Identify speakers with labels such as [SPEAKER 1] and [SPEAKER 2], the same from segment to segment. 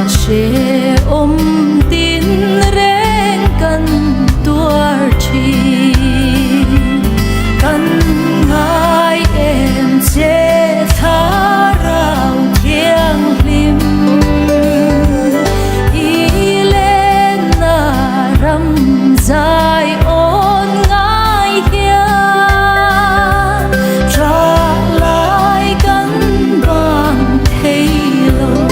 [SPEAKER 1] sẽ ôm tin rén cần tua chi cần ngài em sẽ thả rào thiêng lim y lên na râm dài ôn ngài kia trả lại cắn bằng thấy lâu.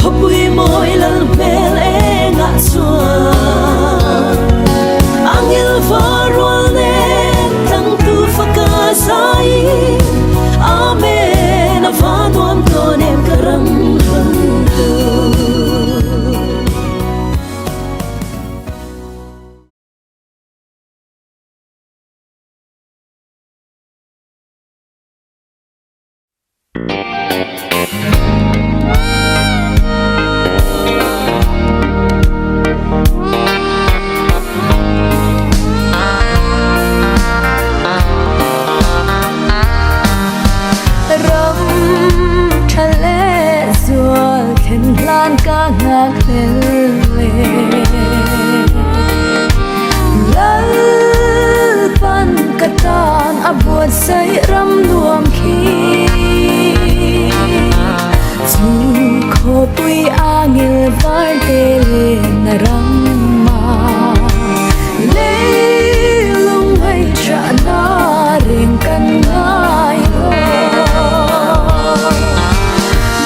[SPEAKER 1] khó bùi môi lần mel e ngã xua angel va ruane tang tu faka sai amen va nuam to nem karam buồn say rắm nuông khi dù khó bùi angel var tê lên răng mà lấy lung hay trả na riêng căn ngài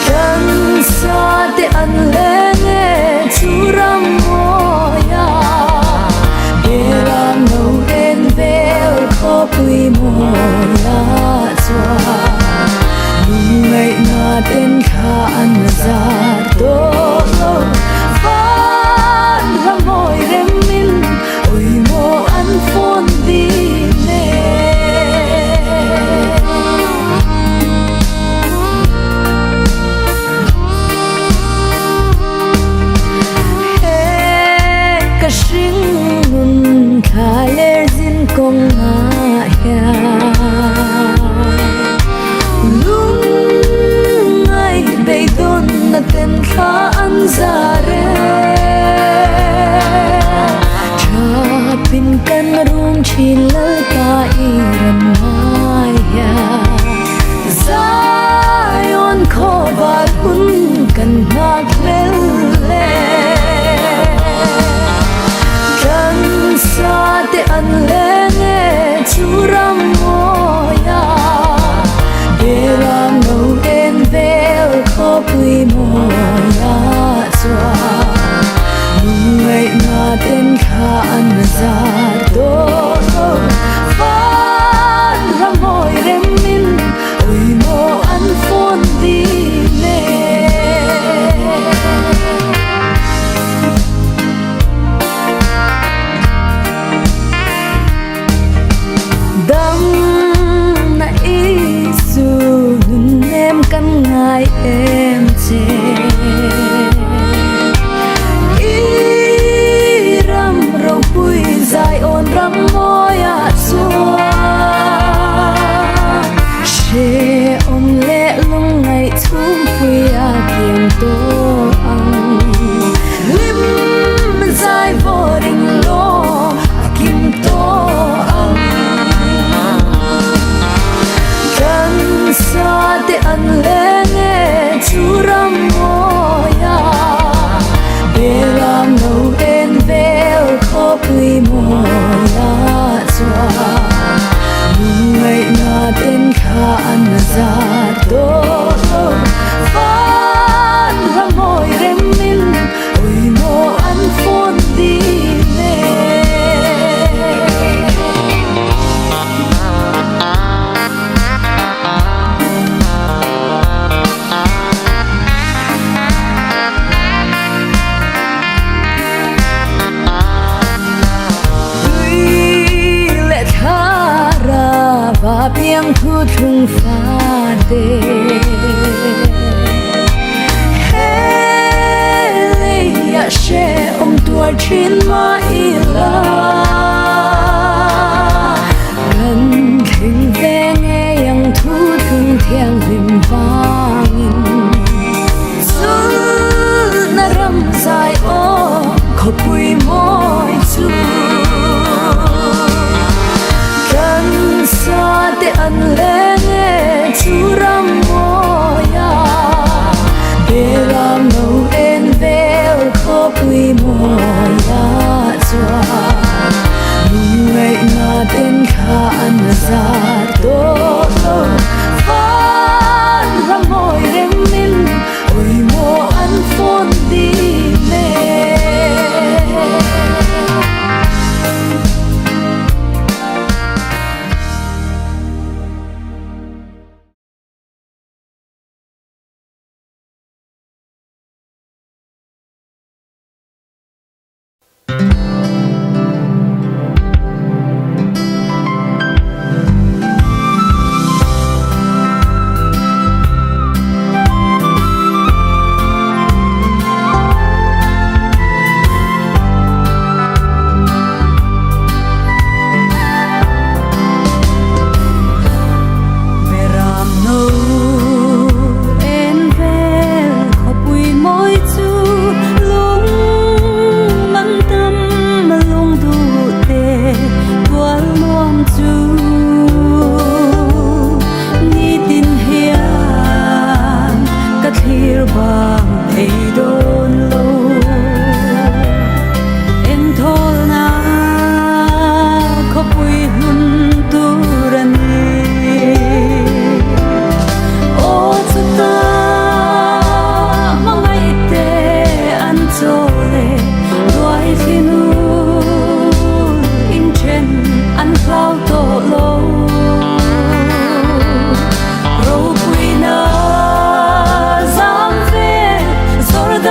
[SPEAKER 1] cần xa tê ăn lên nghe chú rắm moya để làm nâu đến về khó bùi moya choa lung ngày na đến khá ăn ra tốt phát ra môi rem min ôi mô ăn phôn đi nè he cả sinh nun khá lê zin công ngã ya na ten kha an za re cha pin kan rum chin lal ta i ram mai ya zion kho ba kun kan na klel le kan sa te an le ne chu ram mo ya de ram no en vel kho pui moya choa lung ngày na ten kha an za to phát ra môi rem min ôi mô an phôn đi nè đam na isu nun em căn ngài em chê ý ram rau bùi dài ôn ram moya chua chê ôm lệ lung ngày thum bùi a kiềm tô ăn lim dài vô đình lô kim tô ăn cần xa te ăn lệ nghe chú ram moya để làm nâu en vel khó bùi moya choa lung ngày na ten kha an za to phát ra môi rem min ôi mô an phôn đi nè và biếng thu thung pha đê hele ya she tua chin ma ila gần khinh ve nghe yang thu thung thiang lim vang xuân na ram dài o khó bùi môi chu sa te an le nghe chu ram moya de ram no en vel khó bùi moya choa lung ngày na ten kha an za to phát ra môi rem min ôi mô an phôn Hãy subscribe cho kênh Ghiền Mì Gõ để không bỏ lỡ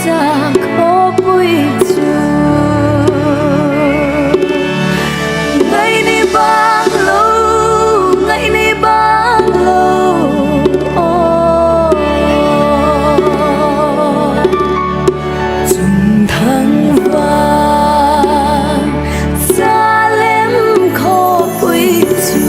[SPEAKER 1] cha khó bụi chu ngày nay bang lâu ngày nay bang lâu dùng thăng vàng xa lem khó bụi chu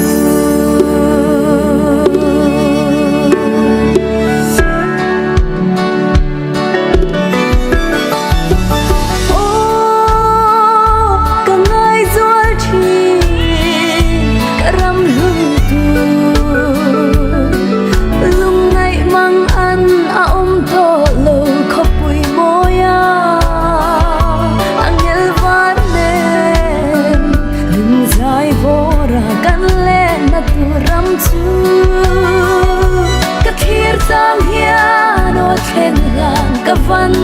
[SPEAKER 1] Sang hian o khen lang ka van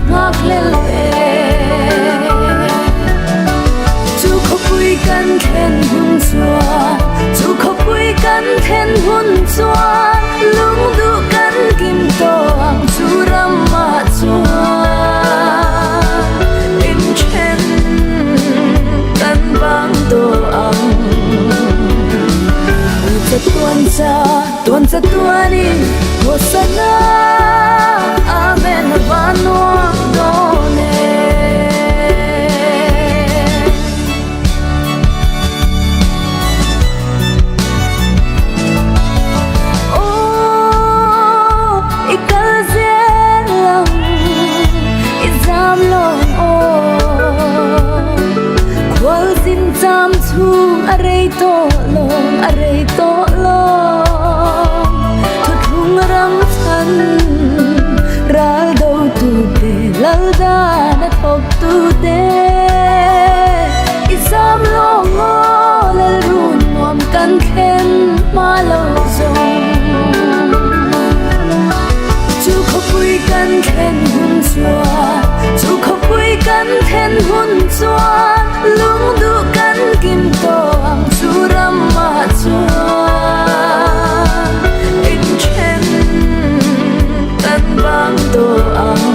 [SPEAKER 1] ngak lel ve chu kho pui kan khen hun chuan chu kho pui kan khen hun chuan lung du kan kim to ang chu ram ma chuan in chen kan bang to ang tuan cha tuan in Hosanna, Amen, Vanuang Done. Oh, ikal zelang, izam long oh. Kwal zin tam chung array to long, array to long. Ram than ral do tu te lal da na thok tu te isam long o lal run nom kan khen ma lo zong chu kho pui kan khen hun chuan chu kho pui kan khen hun chuan lung du kan kim to ang chu ram ma chuan in chen bang to ang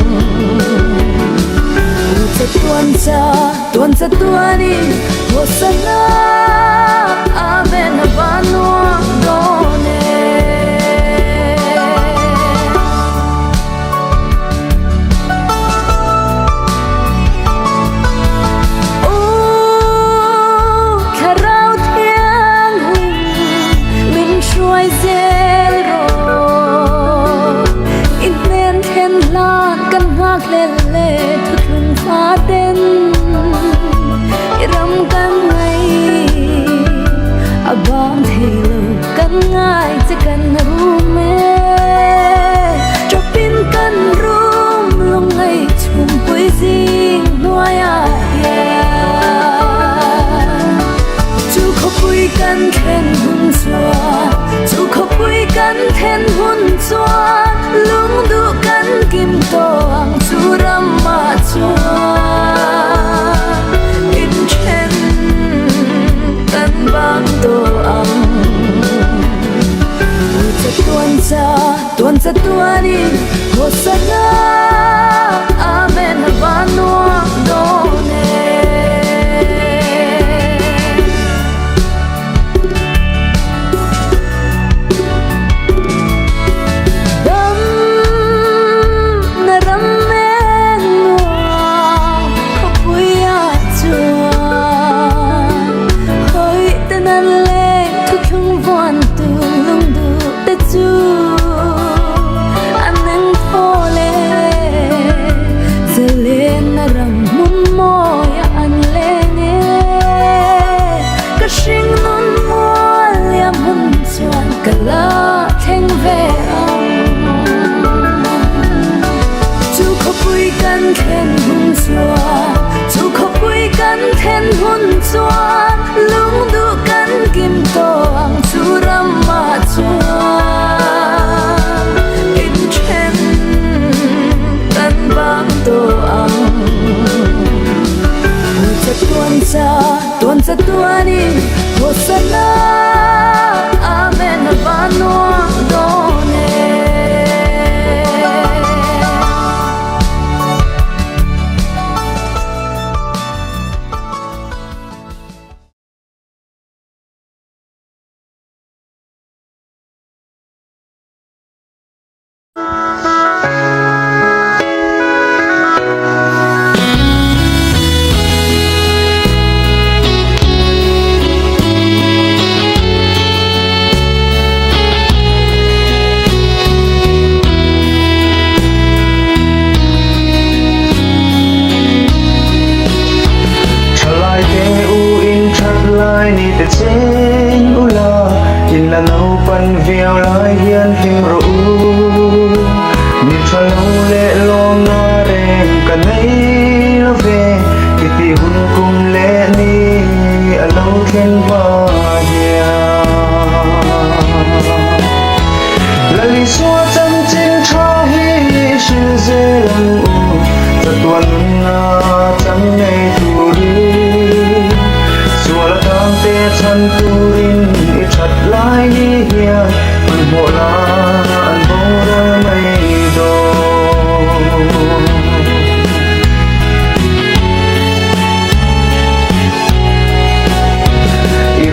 [SPEAKER 1] tuan cha tuan in Hosanna Amen Vanuang Done oh kharau thiang hùng min shuai zel ro in nen khen lan kan ngak le le thu thung pha ten ram kan ngai abam thelo kan ngai che kan ru me chopin kan rum lung ngai chum pui jing noya ya chu kho pui kan khen hun chuan chu kho pui kan khen hun chuan lung du kan kim to ang chu ram ma chuan in chen kan bang to ang tuan cha tuan in Hosanna Amen Vanuang Done chuan lung du kan kim to ang chu ram ma chuan in chen kan bang to ang tuan cha tuan in Hosanna Amen Vanuang Done
[SPEAKER 2] phần viêu lái hiên phim rũ nhìn cho lâu lệ lom nó đêm cả nấy nó về thì tì hun cùng lệ ni ở lâu trên bờ hiền là lý xua chân chính cho hi sự dễ lăng u giật tuần na chẳng ngày tu đi xua là tham tê chân tu rin ít chặt lại hi hiền anh bộ la anh vô ra mây đồ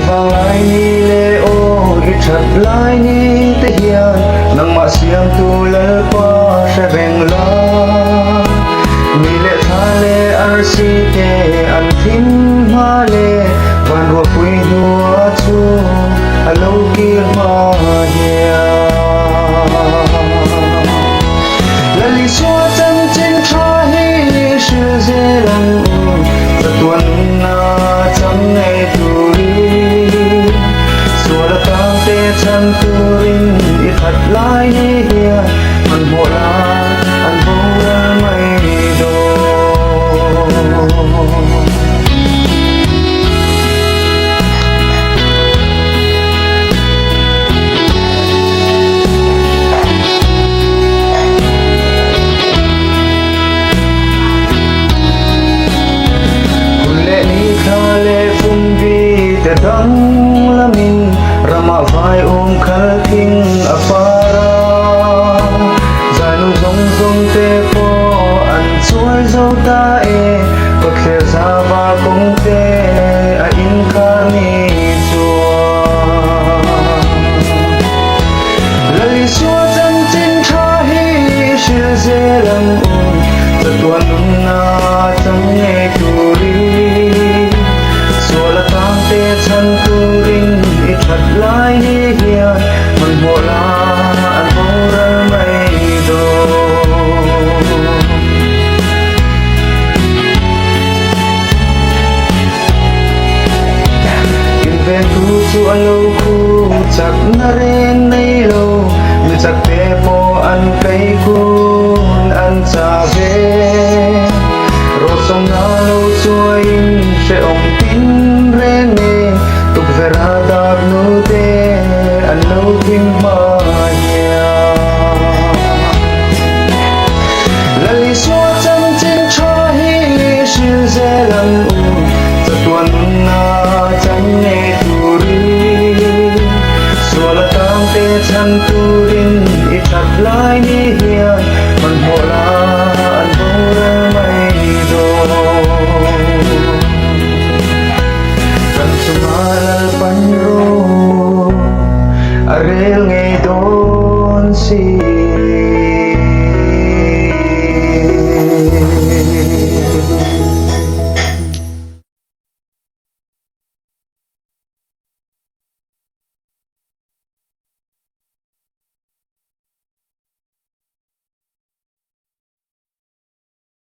[SPEAKER 2] vang lại ni lệ ô ít chặt lại ni te hiền nang ma siam tu lal pa se beng la ni lệ tha lệ ar si te an thim ma lệ van ro pui hua chu alo ki ma hiền la li xua chân chính cho hi sự dễ lăng u ta tuần na chẳng ngày tu đi xua là ta tê chân tu rin ít thật lại hi hiền man bộ la an vô ra mây đồ dang lamin rama vai khal thing apara zanu zong zong te po an chuai zo ta e pakhe za ba kong te a in kha ni chua lali xua chân chính tha hi sự dễ lăng u ta tuan na chẳng nghe tu ri xua là tam tê chân tu rin ít thật lại hi hiền man bộ la an vô ra mây đồ in ven tu chu alo khu chắc na ren nay lâu như chắc te po an cây kun an cha ve ro song na lâu chuain se om tin re ne tuk vera dar no